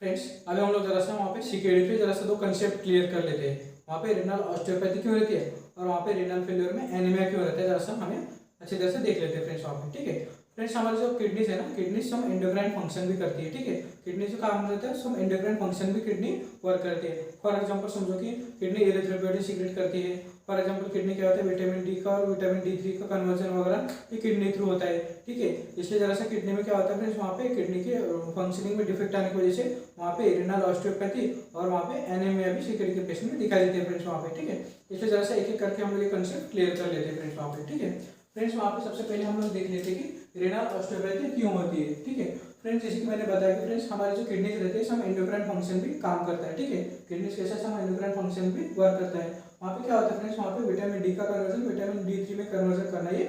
Friends अभी हम लोग जरा सा वहाँ पे सीकेडी पे जरा सा दो कंसेप्ट क्लियर कर लेते हैं। वहाँ पे रेनल ऑस्टियोपैथी क्यों रहती है और वहाँ पे रेनल फेलियर में एनीमिया क्यों रहता है, जरा सा हमें अच्छी तरह से देख लेते हैं फ्रेंड्स वहाँ पे। ठीक है फ्रेंड्स, हमारे जो किडनीज है ना, किडनीज हम एंडोक्राइन फंक्शन भी करती है। ठीक है, किडनी जो काम रहता है हम एंडोक्राइन फंक्शन भी किडनी वर्क करती है। फॉर एग्जांपल समझो कि किडनी इरिथ्रोपोइटिन सीक्रेट करती है। फॉर एग्जांपल किडनी क्या होता है, विटामिन डी का और विटामिन D3 का कन्वर्जन वगैरह ये किडनी थ्रू होता है। ठीक है, इसलिए जरा सा किडनी में क्या होता है फ्रेंड्स, वहाँ पे किडनी के फंक्शनिंग में डिफेक्ट आने की वजह से वहाँ पे रेनल ऑस्टियोपैथी और वहाँ पे एनीमिया भी सीकेडी के पेशेंट में दिखाई देते हैं फ्रेंड्स वहाँ पे। ठीक है, इसलिए जरा सा एक एक करके हम लोग ये कंसेप्ट क्लियर कर लेते हैं फ्रेंड्स वहाँ पे। ठीक है फ्रेंड्स, वहाँ पे सबसे पहले हम लोग देख लेते हैं कि रेनल ऑस्टियोपैथी क्यों होती है। ठीक है फ्रेंड्स, जैसे कि मैंने बताया कि फ्रेंड्स हमारे जो किडनीज रहते हैं हम एंडोक्राइन फंक्शन भी काम करता है। ठीक है, किडनीज के साथ हम एंडोक्राइन फंक्शन भी वर्क करता है। वहाँ पे क्या होता है फ्रेंड्स, वहाँ पे विटामिन डी का कन्वर्जन विटामिन D3 में कन्वर्जन करना ये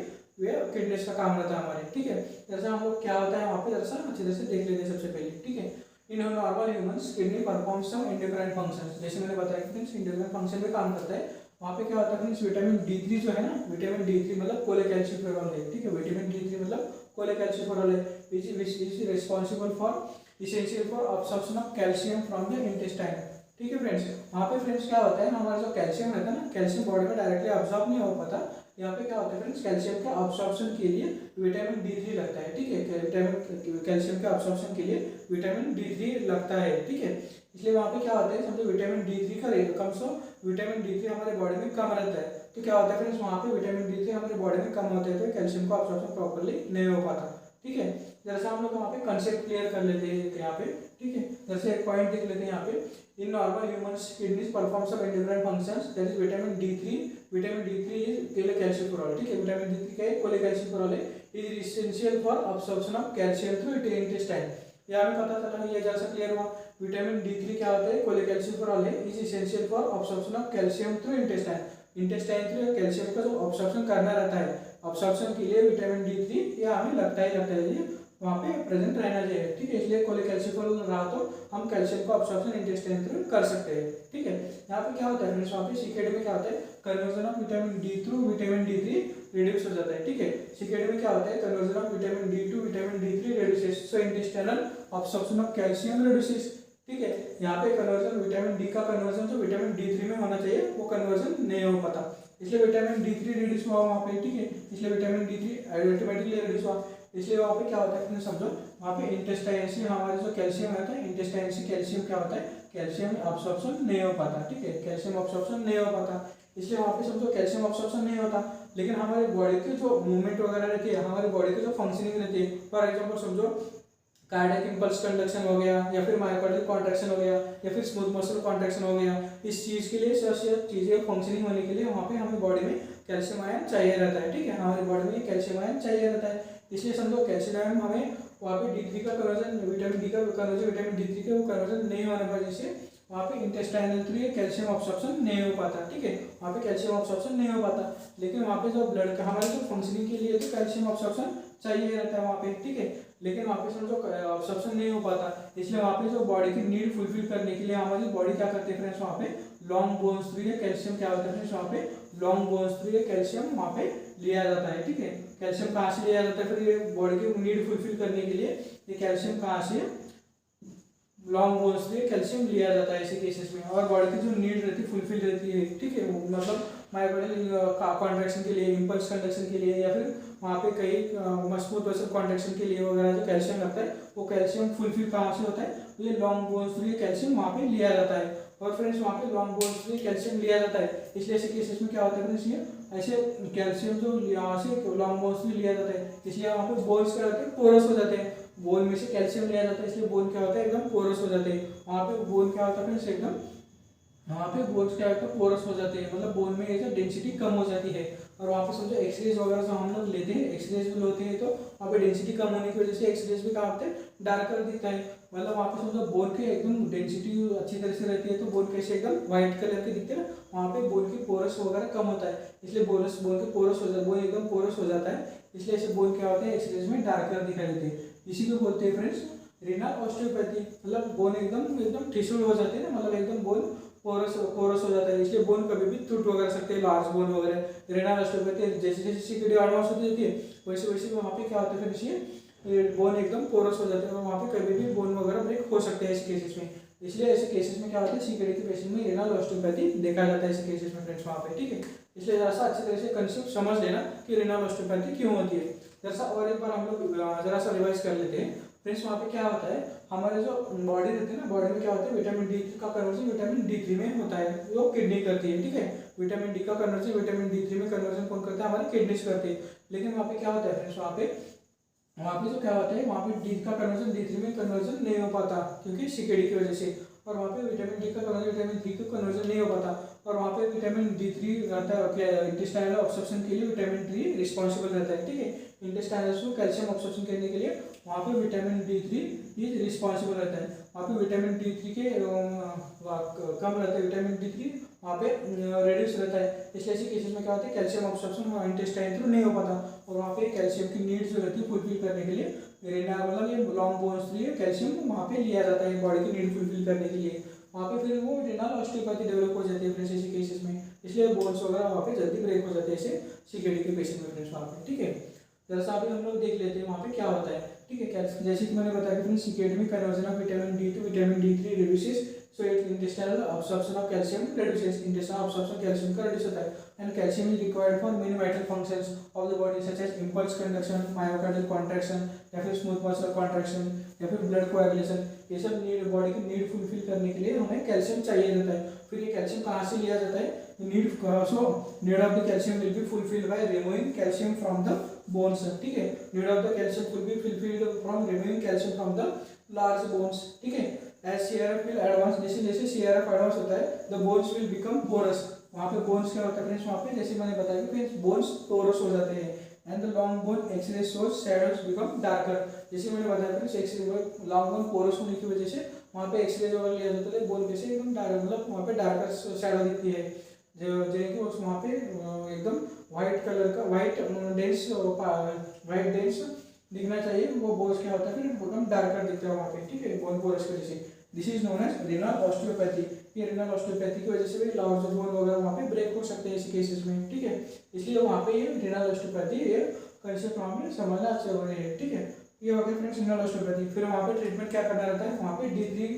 किडनीज का काम रहता है हमारे। ठीक है, जैसा हम लोग क्या होता है वहाँ पे जैसा अच्छी तरह से देख लेते हैं सबसे पहले। ठीक है, in normal humans kidney performs some endocrine functions, जैसे मैंने बताया कि फ्रेंड्स एंडोक्राइन फंक्शन में काम करता है। वहाँ पे क्या होता है फ्रेंड्स, विटामिन D3 जो है ना, विटामिन D3 मतलब कोलेकैल्सिफेरॉल है। ठीक है, विटामिन D3 मतलब कोलेकैल्सिफेरॉल है which is responsible for essential for absorption of calcium from the intestine. ठीक है फ्रेंड्स, वहाँ पे फ्रेंड्स क्या होता है, हमारा जो कैल्शियम रहता है ना, कैल्शियम बॉडी में डायरेक्टली अब्सॉर्ब नहीं हो पाता। यहाँ पे क्या होता है फ्रेंड्स, कैल्शियम के अब्सॉर्प्शन के लिए विटामिन D3 लगता है। ठीक है, विटामिन कैल्शियम के अब्सॉर्प्शन के लिए विटामिन D3 लगता है। ठीक है, इसलिए वहाँ पे क्या होता है, समझो विटामिन D3 का रेट कम सो विटामिन D3 हमारे बॉडी में कम रहता है, तो क्या होता है फ्रेंड्स, वहाँ पे विटामिन D3 हमारे बॉडी में कम होता है तो कैल्शियम का अब्सॉर्प्शन प्रॉपर्ली नहीं हो पाता। ठीक है, जैसा हम लोग वहाँ पे कंसेप्ट क्लियर कर लेते हैं यहाँ पे। ठीक है, जैसे एक पॉइंट देख लेते हैं यहाँ पे, इन normal humans kidneys performs of endocrine functions that is vitamin D3 is cholecalciferol. ठीक है, विटामिन D3 क्या है, कोलेकैल्सिफेरॉल है, is essential for absorption of calcium through intestine. ये हमें पता चला, ये जैसा क्लियर हुआ। विटामिन D3 क्या होता है, कोलेकैल्सिफेरॉल है, is essential for absorption of calcium through intestine through calcium का जो अब्सॉर्प्शन करना रहता है, अब्सॉर्प्शन के लिए विटामिन D3 ये हमें लगता है ये वहाँ पे प्रेजेंट रहना चाहिए। ठीक है, इसलिए कोलेकैल्सिफेरॉल रहा तो हम कैल्शियम को अब्सॉर्प्शन इंटेस्टाइन थ्रू कर सकते हैं। ठीक है, यहाँ पे क्या होता है फ्रेंड्स, वहाँ पे सीकेडी में क्या होता है, conversion of vitamin D through vitamin D3 reduce हो जाता है। ठीक है, सीकेडी में क्या होता है, conversion of vitamin D to vitamin D3 reduces, so intestinal absorption of calcium reduces. ठीक है, यहाँ पे कन्वर्जन विटामिन डी का कन्वर्जन जो विटामिन D3 में होना चाहिए वो कन्वर्जन नहीं हो पाता, इसलिए विटामिन D3 रिड्यूस हुआ वहाँ पे। ठीक है, इसलिए विटामिन D3 ऑटोमेटिकली रिड्यूस हुआ, इसलिए वहाँ पे क्या होता है फिर समझो, वहाँ पे इंटेस्टाइन से हमारे जो कैल्शियम रहता है, इंटेस्टाइन से कैल्शियम क्या होता है, कैल्शियम अब्सॉर्प्शन नहीं हो पाता। ठीक है, कैल्शियम अब्सॉर्प्शन नहीं हो पाता, इसलिए वहाँ पे समझो कैल्शियम अब्सॉर्प्शन नहीं होता। लेकिन हमारे बॉडी की जो मूवमेंट वगैरह रहती है, हमारी बॉडी की जो फंक्शनिंग रहती है, फॉर एग्जाम्पल समझो कार्डियक इंपल्स कंडक्शन हो गया, या फिर मायोकार्डियल कॉन्ट्रैक्शन हो गया, या फिर स्मूथ मसल कॉन्ट्रैक्शन हो गया, इस चीज़ के लिए सब चीज़ें फंक्शनिंग होने के लिए वहाँ पे हमें बॉडी में कैल्शियम आयन चाहिए रहता है। ठीक है, हमारी बॉडी में कैल्शियम आयन चाहिए रहता है, इसलिए समझो कैल्शियम आयन हमें वहाँ पे D3 का कन्वर्जन विटामिन डी का कन्वर्जन विटामिन D3 के वो कन्वर्जन नहीं होने की वजह से वहाँ पे इंटेस्टाइनल थ्रू कैल्शियम अब्सॉर्प्शन नहीं हो पाता। ठीक है, वहाँ पे कैल्शियम अब्सॉर्प्शन नहीं हो पाता, लेकिन वहाँ पे जो ब्लड का हमारे जो फंक्शनिंग के लिए तो कैल्शियम अब्सॉर्प्शन चाहिए रहता है वहाँ पे। ठीक है, लेकिन वहाँ पे समझो अब्सॉर्प्शन नहीं हो पाता, इसलिए वहाँ पे जो बॉडी की नीड फुलफिल करने के लिए हमारी बॉडी क्या करती है फ्रेंड्स, वहाँ पे लॉन्ग बोन्स थ्रू कैल्शियम क्या होता है फ्रेंड्स, वहाँ पे लॉन्ग बोन्स थ्रू कैल्शियम वहाँ पे लिया जाता है। ठीक है, कैल्शियम कहाँ से लिया जाता है, फिर ये बॉडी की नीड फुलफिल करने के लिए ये कैल्शियम कहाँ से लॉन्ग बोन्स से कैल्शियम लिया जाता है ऐसे केसेस में, और बॉडी की जो नीड रहती है फुलफिल रहती है। ठीक है, मतलब मायोकार्डियल कॉन्ट्रैक्शन के लिए, इंपल्स कंडक्शन के लिए, या फिर वहाँ पे कई स्मूथ मसल कॉन्ट्रैक्शन के लिए वगैरह जो कैल्शियम लगता है वो कैल्शियम फुलफिल कहाँ से होता है, ये लॉन्ग बोन्स से कैल्शियम वहाँ पे लिया जाता है। और फ्रेंड्स वहाँ पे लॉन्ग बोन्स से कैल्शियम लिया जाता है, इसलिए ऐसे केसेस में क्या होता है फ्रेंड्स, ये ऐसे कैल्शियम जो यहाँ से लॉन्ग बोन्स से लिया जाता है, इसलिए वहाँ पे बोन्स क्या होते हैं, पोरस हो जाते हैं। बोन में से कैल्शियम लिया जाता है, इसलिए बोन क्या होता है, एकदम पोरस हो जाते हैं। वहाँ पे बोन क्या होता है फ्रेंड्स, एकदम वहाँ पे बोन्स क्या होता है, पोरस हो जाते हैं, मतलब बोन में जो डेंसिटी कम हो जाती है। और वहाँ पे समझो एक्सरेज वगैरह जो हम लोग लेते हैं, एक्सरेज भी होते हैं, तो वहाँ पे डेंसिटी कम होने की वजह से एक्सरेज भी कहाँ होते हैं, डार्कर दिखता है। मतलब वहाँ पे समझो बोन की एकदम डेंसिटी अच्छी तरह से रहती है, तो बोन कैसे एकदम व्हाइट कलर के दिखते हैं ना, वहाँ पे बोन की पोरस वगैरह कम होता है, इसलिए बोन के पोरस हो जाता है, बोन एकदम पोरस हो जाता है, इसलिए ऐसे बोन क्या होते हैं, एक्सरेज में डार्कर दिखाई देते हैं। इसी को बोलते हैं फ्रेंड्स रेनल ऑस्टियोपैथी, मतलब बोन एकदम ठिसूल हो जाते हैं ना, मतलब एकदम बोन पोरस हो जाता है, इसलिए बोन कभी भी टूट वगैरह सकते हैं, लार्ज बोन वगैरह। रेनल ऑस्टियोपैथी जैसे जैसे सीकेडी एडवांस होती जाती है वैसे वैसे वहाँ पे क्या होता है फिर बोन एकदम पोरस हो जाते हैं और वहाँ पे कभी भी बोन वगैरह ब्रेक हो सकते हैं ऐसे केसेस में। इसलिए ऐसे केसेस में क्या होता है, सीकेडी के पेशेंट में रेनल ऑस्टियोपैथी देखा जाता है ऐसे केसेस में फ्रेंड्स वहाँ पे, ठीक है। इसलिए जरा सा अच्छी तरह से कंसेप्ट समझ लेना कि रेनल ऑस्टियोपैथी क्यों होती है। जैसा और एक बार हम लोग जरा सा रिवाइज कर लेते हैं फ्रेंड्स। वहाँ पे क्या होता है, हमारे जो बॉडी रहती है ना, बॉडी में क्या होता है, विटामिन डी का कन्वर्जन विटामिन D3 में होता है, वो किडनी करती है, ठीक है। विटामिन डी का कन्वर्जन विटामिन D3 में कन्वर्जन कौन करता है, हमारी किडनीज करती है। लेकिन वहाँ पे क्या होता है फ्रेंड्स, वहाँ पे जो क्या होता है, वहाँ पे डी का कन्वर्जन D3 में कन्वर्जन नहीं हो पाता क्योंकि सीकेडी की वजह से। और वहाँ पे विटामिन डी का कन्वर्जन विटामिन D का कन्वर्जन नहीं हो पाता। और वहाँ पे विटामिन D3 रहता है इंटेस्टाइनल ऑब्स्ट्रक्शन के लिए, विटामिन D रिस्पॉन्सिबल रहता है, ठीक है। इंटेस्टाइनल को कैल्शियम ऑब्स्ट्रक्शन करने के लिए वहाँ पे विटामिन D3 इज रिस्पॉन्सिबल रहता है। वहाँ पे विटामिन D3 के कम रहता है, विटामिन D3 वहाँ पे रेड्यूस रहता है। इसलिए ऐसे केसेस में क्या होता है, कैल्शियम ऑब्स्ट्रक्शन इंटेस्टाइन थ्रू नहीं हो पाता और वहाँ पे कैल्शियम की नीड जो रहती है फुलफिल करने के लिए रेना मतलब ये लॉन्ग बोन्स लिए कैल्शियम वहाँ पे लिया जाता है बॉडी की नीड फुलफिल करने के लिए। वहाँ पे फिर वो रेनल ऑस्टियोपैथी डेवलप हो जाती है फ्रेंड्स ऐसे केसेस में। इसलिए बोन्स वगैरह वहाँ पे जल्दी ब्रेक हो जाते हैं ऐसे सीकेडी के पेशेंट में फ्रेंड्स वहाँ पे, ठीक है। जैसा अभी हम लोग देख लेते हैं वहाँ पे क्या होता है, ठीक है। जैसे कि मैंने बताया कि फ्रेंड्स सीकेडी में conversion of vitamin D to vitamin D3 reduces, so intestinal absorption of calcium reduces, intestinal absorption calcium का reduce होता है, and calcium is required for many vital functions of the body such as impulse conduction, myocardial contraction या फिर smooth muscle contraction या फिर blood coagulation। ये सब need body की नीड फुलफिल करने के लिए हमें कैल्शियम चाहिए रहता है। फिर ये कैल्शियम कहाँ से लिया जाता है, need of the calcium will be fulfilled by removing calcium from the bones, ठीक है। Need of the calcium will be fulfilled from removing calcium from the large bones, ठीक है। As CRF will advance, जैसे जैसे CRF advance होता है the bones will become porous। वहाँ पे बोन्स क्या होता है फ्रेंड्स, वहाँ पे जैसे मैंने बताया कि बोन्स पोरस हो जाते हैं and the long bone X-ray shows shadows become darker। जैसे मैंने बताया friends X-ray long bone porous होने की वजह से वहाँ पे एक्सरे जो लिया जाता है बोन कैसे एकदम डार्क मतलब वहाँ पे डार्कर शैडो दिखती है जो कि उस वहाँ पे एकदम व्हाइट कलर का व्हाइट डेंस दिखना चाहिए। वो बोन्स क्या होता है फिर एकदम डार्कर दिखता है वहाँ पे, ठीक है, बोन पोरस की वजह से। This is known as renal osteopathy. ये रेनल ऑस्टियोपैथी की वजह से भी लार्ज बोन वगैरह वहाँ पे ब्रेक हो सकते हैं ऐसे केसेस में, ठीक है। इसलिए वहाँ पे ये रेनल ऑस्टियोपैथी ये कंसेप्ट वहाँ पे समझना अच्छे हो रहे हैं, ठीक है। ये हो गया फ्रेंड्स रेनल ऑस्टियोपैथी। फिर वहाँ पे ट्रीटमेंट क्या करना रहता है, वहाँ पे D3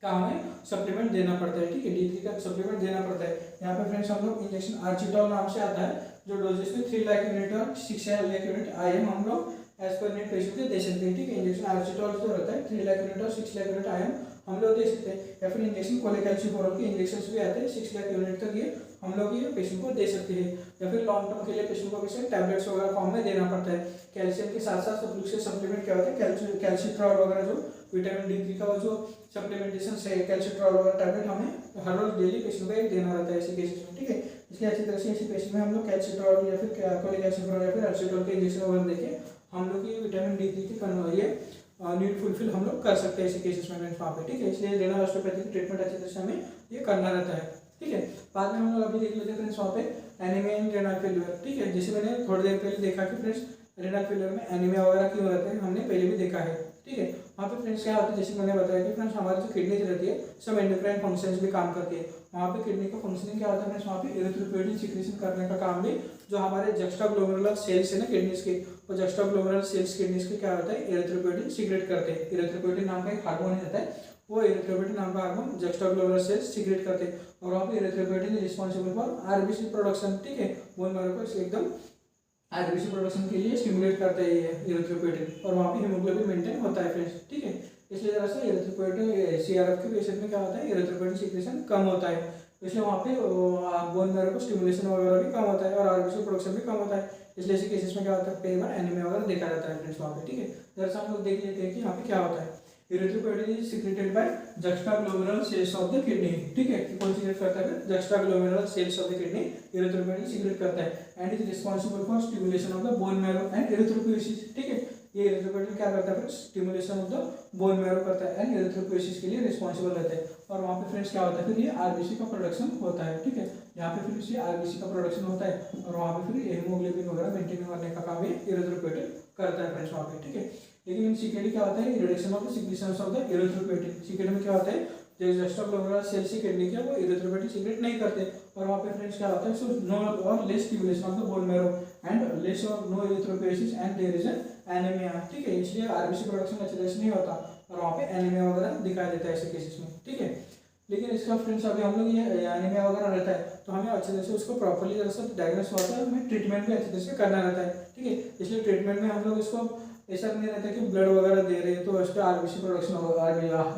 का हमें सप्लीमेंट देना पड़ता है, ठीक है। D3 का सप्लीमेंट देना पड़ता है। यहाँ पे फ्रेंड्स हम लोग इंजेक्शन आर्चिटॉल नाम से आता है जो डोजेस में 3 लाख यूनिट और 6 लाख यूनिट IM हम लोग एज पर नीड पेशेंट को दे सकते हैं, ठीक है। इंजेक्शन आर्चिटॉल जो रहता है 3 लाख यूनिट और 6 लाख यूनिट IM हम लोग दे सकते हैं। या फिर इंजेक्शन कोलेकैल्सिफेरॉल के इंजेक्शन भी आते हैं 6 लाख यूनिट तक, ये हम लोग ये पेशेंट को दे सकते हैं। या फिर लॉन्ग टर्म के लिए पेशेंट को कैसे टैबलेट्स वगैरह फॉर्म में देना पड़ता है। कैल्शियम के साथ साथ सब से सप्लीमेंट क्या होता है, कैल्शिट्रॉल वगैरह जो विटामिन D3 का जो सप्लीमेंटेशन से कैल्शिट्रॉल वगैरह टैबलेट हमें हर रोज डेली पेशेंट को एक देना रहता है ऐसे केसेस में, ठीक है। इसलिए अच्छी तरह से ऐसे पेशेंट में हम लोग कैल्शिट्रॉल या फिर कोलेकैल्सिफेरॉल या फिर आर्चिटॉल के इंजेक्शन वगैरह देके हम लोग ये विटामिन D3 की ये नीड फुलफिल हम लोग कर सकते हैं ऐसे केसेस में वहाँ पे, ठीक है। इसलिए रेनल ऑस्टियोपैथी की ट्रीटमेंट अच्छी तरह से हमें ये करना रहता है, ठीक है। बाद में हम लोग अभी देख लेते हैं फ्रेंड्स वहाँ पे एनीमिया इन रेनल फेल्यूर, ठीक है। जैसे मैंने थोड़ी देर पहले देखा कि फ्रेंड्स रेनल फेल्यूर में एनीमिया वगैरह क्यों रहता है, हमने पहले भी देखा है, ठीक है। वहाँ पे फ्रेंड्स क्या होता है, जैसे मैंने बताया कि फ्रेंड्स हमारी जो किडनी रहती है सब एंडोक्राइन फंक्शंस भी काम करती है। वहाँ पे किडनी का फंक्शनिंग क्या होता है फ्रेंड्स, वहाँ पे इरिथ्रोपोइएटिन सिक्रीशन करने का काम भी जो हमारे जक्स्टाग्लोमेरुलर सेल्स है ना किडनीज के, वो जक्स्टाग्लोमेरुलर सेल्स किडनीज के क्या होता है, इरिथ्रोपोइएटिन सीक्रेट करते हैं। इरिथ्रोपोइएटिन नाम का एक हार्मोन रहता है, वो इरिथ्रोपोइएटिन नाम का हार्मोन जक्स्टाग्लोमेरुलर सेल्स सीक्रेट करते हैं। और वहाँ पे इरिथ्रोपोइएटिन रिस्पॉन्सिबल फॉर RBC प्रोडक्शन, ठीक है। बोन मैरो को एकदम RBC प्रोडक्शन के लिए स्टिमुलेट करता है ये इरिथ्रोपोइएटिन, और वहाँ पे हीमोग्लोबिन मेंटेन होता है फ्रेंड्स, ठीक है। इसलिए जरा सा इरिथ्रोपोइएटिन CRF के पेशेंट में क्या होता है, इरिथ्रोपोइएटिन सीक्रेशन कम होता है, इसलिए वहाँ पे बोन मैरो को स्टिमुलेशन वगैरह भी कम होता है और RBC प्रोडक्शन भी कम होता है। इसलिए ऐसे केसेस में क्या होता है, कई बार एनीमिया वगैरह देखा जाता है फ्रेंड्स वहाँ पे, ठीक है। जैसा हम लोग देख लेते हैं कि यहाँ पे क्या होता है। Erythropoietin is secreted by juxtaglomerular cells of the kidney, ठीक है। कौन सीक्रेट करता है, juxtaglomerular cells of the kidney erythropoietin secrete करता है and is responsible for stimulation of the bone marrow and erythropoiesis, ठीक है। ये इरिथ्रोपोइएटिन क्या करता है, stimulation of the bone marrow करता है एंड इरिथ्रोपोइएसिस के लिए रिस्पांसिबल रहता है। और वहाँ पे फ्रेंड्स क्या होता है, फिर ये RBC का प्रोडक्शन होता है, ठीक है। यहाँ पे फिर ये RBC का प्रोडक्शन होता है और वहाँ पे फिर हीमोग्लोबिन वगैरह मेंटेन करने का काम ये इरिथ्रोपोइएटिन करता है फ्रेंड्स वहाँ पे, ठीक है। लेकिन इन सीकेडी क्या होता है, reduction of the secretion of the erythropoietin. CKD में क्या होता है, जो जक्स्टाग्लोमेरुलर सेल्स की किडनी के वो इरिथ्रोपोइएटिन सीक्रेट नहीं करते, और वहाँ पे फ्रेंड्स क्या होता है, सो नो और less stimulation of the bone marrow and less और no erythropoiesis and there is anaemia, ठीक है, इसलिए आरबीसी प्रोडक्शन अच्छी तरह से नहीं होता और वहाँ पे एनीमिया वगैरह दिखाई देता है ऐसे केसेस में, ठीक है। लेकिन इसका फ्रेंड्स अभी हम लोग ये एनीमिया वगैरह रहता है तो हमें अच्छे तरह से उसको प्रॉपर्ली तरह से डायग्नोस होता है, हमें ट्रीटमेंट भी अच्छी तरह से करना रहता है, ठीक है। इसलिए ट्रीटमेंट में हम लोग इसको ऐसा नहीं रहता कि ब्लड वगैरह दे रहे हैं तो उस पर आरबीसी प्रोडक्शन होगा,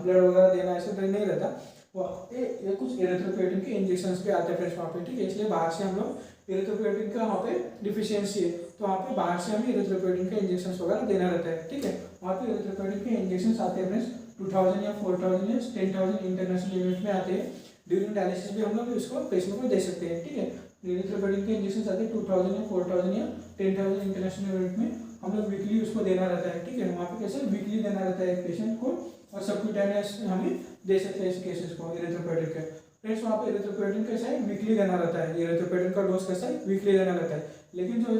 ब्लड वगैरह देना ऐसा नहीं रहता। ये कुछ एरिथ्रोपोएटिन के इंजेक्शंस भी आते हैं फ्रेंड्स वहाँ पे, ठीक है। इसलिए बाहर से हम लोग एरिथ्रोपोएटिन का वहाँ पे डिफिशियंसी है तो वहाँ पे बाहर से हमें एरिथ्रोपोएटिन के इंजेक्शंस वगैरह देना रहता है, ठीक है। वहाँ पे एरिथ्रोपोएटिन के इंजेक्शंस आते हैं फ्रेंड्स 2000 या 4000 या 10,000 इंटरनेशनल यूनिट में आते हैं। ड्यूरिंग डायलिसिस भी हम लोग इसको पेशेंट को दे सकते हैं, ठीक है। एरिथ्रोपोएटिन के इंजेक्शंस आते हैं 2000 या 4000 या 10,000 इंटरनेशनल यूनिट में, हम लोग वीकली उसको देना रहता है, ठीक है। वहाँ पे कैसे वीकली देना रहता है एक पेशेंट को और सबक्यूटेनियस हमें दे सकते हैं इस केसेस को एरिथ्रोपोएटिन के। फ्रेंड्स वहाँ पे एरिथ्रोपोएटिन कैसा है वीकली देना रहता है, एरिथ्रोपोएटिन का डोज कैसा है वीकली देना रहता है। लेकिन जो